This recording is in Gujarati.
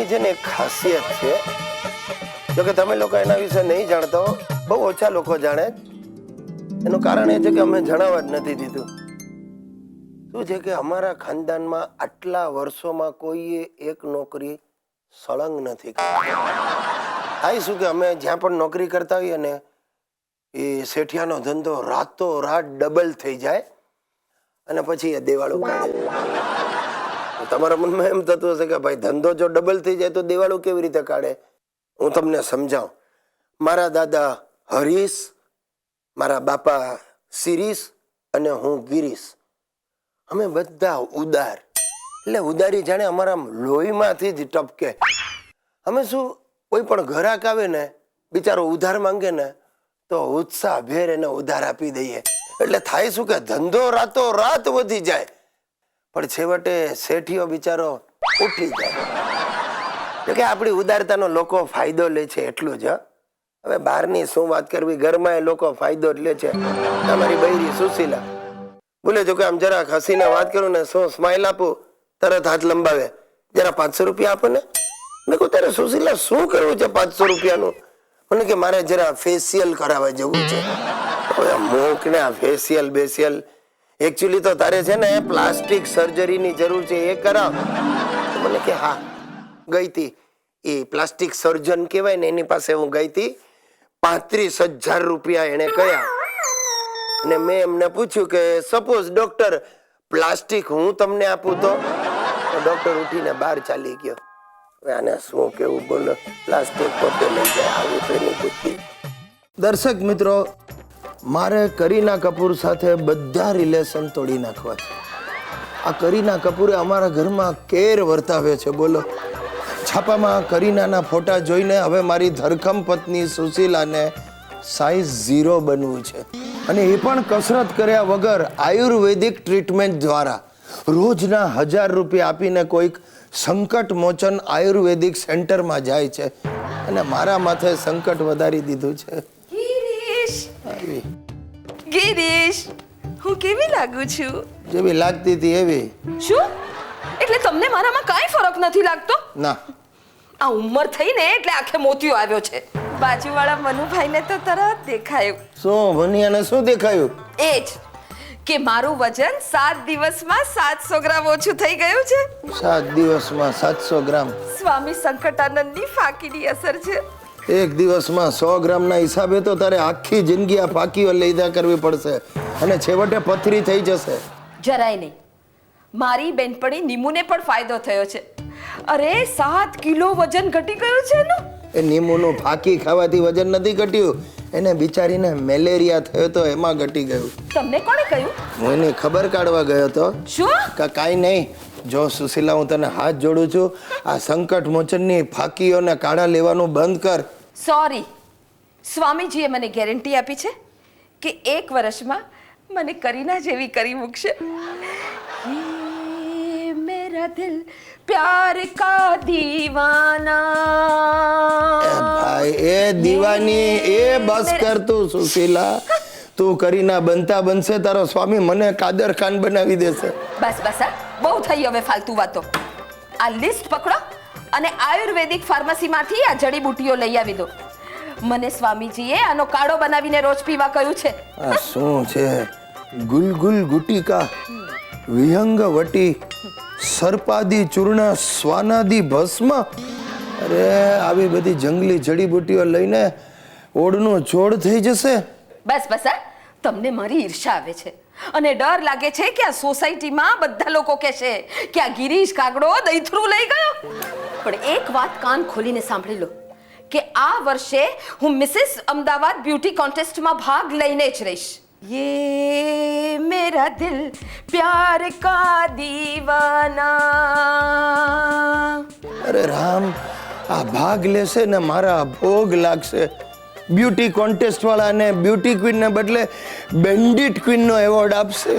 છે ને એક ખાસિયત છે, જો કે તમે લોકો એના વિશે નહીં જાણતા હો, બહુ ઓછા લોકો જાણે. એનું કારણ એ છે કે અમે જણાવવા જ નથી દીધું. શું છે કે અમારા ખાનદાનમાં આટલા વર્ષોમાં કોઈએ એક નોકરી સળંગ નથી કરી. થાય શું કે અમે જ્યાં પણ નોકરી કરતા હોઈએ ને એ શેઠિયાનો ધંધો રાતો રાત ડબલ થઈ જાય અને પછી એ દેવાળું કાઢે. તમારા મનમાં એમ થતું હશે કે ભાઈ ધંધો જો ડબલ થઈ જાય તો દેવાળું કેવી રીતે કાઢે? હું તમને સમજાવું. મારા દાદા હરીશ, મારા બાપા શિરીષ અને હું ગિરીશ, અમે બધા ઉદાર. એટલે ઉદારી જાણે અમારા લોહીમાંથી જ ટપકે. અમે શું, કોઈ પણ ગ્રાહક આવે ને બિચારો ઉધાર માંગે ને તો ઉત્સાહ ભેર એને ઉધાર આપી દઈએ. એટલે થાય શું કે ધંધો રાતો રાત વધી જાય, પણ છેવટે શેઠિયો બિચારો ઉઠી જાય. જો કે આપણી ઉદારતાનો લોકો ફાયદો લે છે એટલું જ. હવે બહારની શું વાત કરવી, ઘરમાં એ લોકો ફાયદો જ લે છે. તમારી બૈરી સુશીલા બોલે, જો કે આમ જરા હસીને વાત કરું ને, શું સ્માઈલ આપું, તરત હાથ લંબાવે, જરા 500 રૂપિયા આપો ને. મેં કહું તારે સુશીલા શું કરવું છે 500 રૂપિયાનું? મને કે મારે જરા ફેશિયલ કરાવવા જવું છે. હવે મૂક ને આ ફેશિયલ બેશિયલ, એકચ્યુઅલી તો તારે છે ને પ્લાસ્ટિક સર્જરીની જરૂર છે, એ કરાવ. મને કે હા, ગઈ હતી એ પ્લાસ્ટિક સર્જન કહેવાય ને એની પાસે હું ગઈ હતી. 35,000 રૂપિયા એને કયા. અને મેં એમને પૂછ્યું કે સપોઝ ડોક્ટર પ્લાસ્ટિક હું તમને આપું તો ડોક્ટર ઉઠીને બહાર ચાલી ગયો. હવે આને શું કેવું બોલો, પ્લાસ્ટિક પોતે લઈ જાય, આવી તેની બુદ્ધિ. દર્શક મિત્રો, મારે કરીના કપૂર સાથે બધા રિલેશન તોડી નાખવા છે. આ કરીના કપૂરે અમારા ઘરમાં કેર વર્તાવે છે. બોલો, છાપામાં કરીનાના ફોટા જોઈને હવે મારી ધરખમ પત્ની સુશીલાને સાઈઝ 0 બનવું છે, અને એ પણ કસરત કર્યા વગર આયુર્વેદિક ટ્રીટમેન્ટ દ્વારા. રોજના 1000 રૂપિયા આપીને કોઈક સંકટ મોચન આયુર્વેદિક સેન્ટરમાં જાય છે, અને મારા માથે સંકટ વધારી દીધું છે. ગિરીશ, હું કેવી લાગુ છું? જેવી લાગતી હતી એવી. શું એટલે તમને મારામાં કાંઈ ફરક નથી લાગતો? ના, આ ઉંમર થઈ ને એટલે આખે મોતિયો આવ્યો છે. બાજુવાળા મનુભાઈને તો તરત દેખાયું. શું ભનિયાને શું દેખાયું? એ જ કે મારું વજન 7 દિવસમાં 700 ગ્રામ ઓછું થઈ ગયું છે. 7 દિવસમાં 700 ગ્રામ? સ્વામી સંકટાનંદની ફાકીની અસર છે. એક દિવસમાં 100 ગ્રામના હિસાબે તો તારે આખી જિંદગી આ ફાકીઓ લીધા કરવી પડશે, અને છેવટે પથરી થઈ જશે. જરાય નહીં. મારી બેનપણી નીમુને પણ ફાયદો થયો છે. અરે 7 કિલો વજન ઘટી ગયું છે ને. એ નીમુનું ફાકી ખાવાથી વજન નથી ઘટ્યું, એને બિચારીને મેલેરિયા થયો તો એમાં ઘટી ગયું. તમને કોણે કહ્યું? હું એની ખબર કાઢવા ગયો તો. શું? કાંઈ નહીં. જો સુશીલા, હું તને હાથ જોડું છું, આ સંકટ મોચનની ફાકીઓને કાઢા લેવાનું બંધ કર. સોરી, સ્વામીજીએ મને ગેરંટી આપી છે કે 1 વર્ષમાં મને કરીના જેવી કરી મૂકશે. ये मेरा दिल प्यार का दीवाना. ભાઈ એ દીવાની એ બસ કર તું સુશીલા. તું કરીના બનતા બનશે તારો સ્વામી મને કાદર ખાન બનાવી દેશે. બસ બસ, બહુ થઈ હવે ફાલતુ વાતો. આ લિસ્ટ પકડો અને આયુર્વેદિક ફાર્મસીમાંથી આ જડીબુટીઓ લઈ આવી દો. મને સ્વામીજીએ આનો કાળો બનાવીને રોજ પીવા કહ્યું છે. આ શું છે? ગુલગુલ ગુટિકા, વિહંગ વટી, સર્પાદી ચૂર્ણ, શ્વાનાદી ભસ્મ. અરે આવી બધી જંગલી જડીબુટીઓ લઈને ઓળનું છોડ થઈ જશે. બસ બસ, તમને મારી ઈર્ષા આવે છે અને ડર લાગે છે કે આ સોસાયટીમાં બધા લોકો કહેશે કે આ ગિરીશ કાગડો દહીથરું લઈ ગયો. પણ એક વાત કાન ખોલીને સાંભળી લો કે આ વર્ષે હું મિસિસ અમદાવાદ બ્યુટી કોન્ટેસ્ટમાં ભાગ લઈને જ રહીશ. ये मेरा दिल प्यार का दीवाना. અરે રામ, આ ભાગ લેશે ને મારા ભોગ લાગશે. બ્યુટી કોન્ટેસ્ટ વાળાને બ્યુટી ક્વીન ને બદલે બેન્ડિટ ક્વીન નો એવોર્ડ આપશે.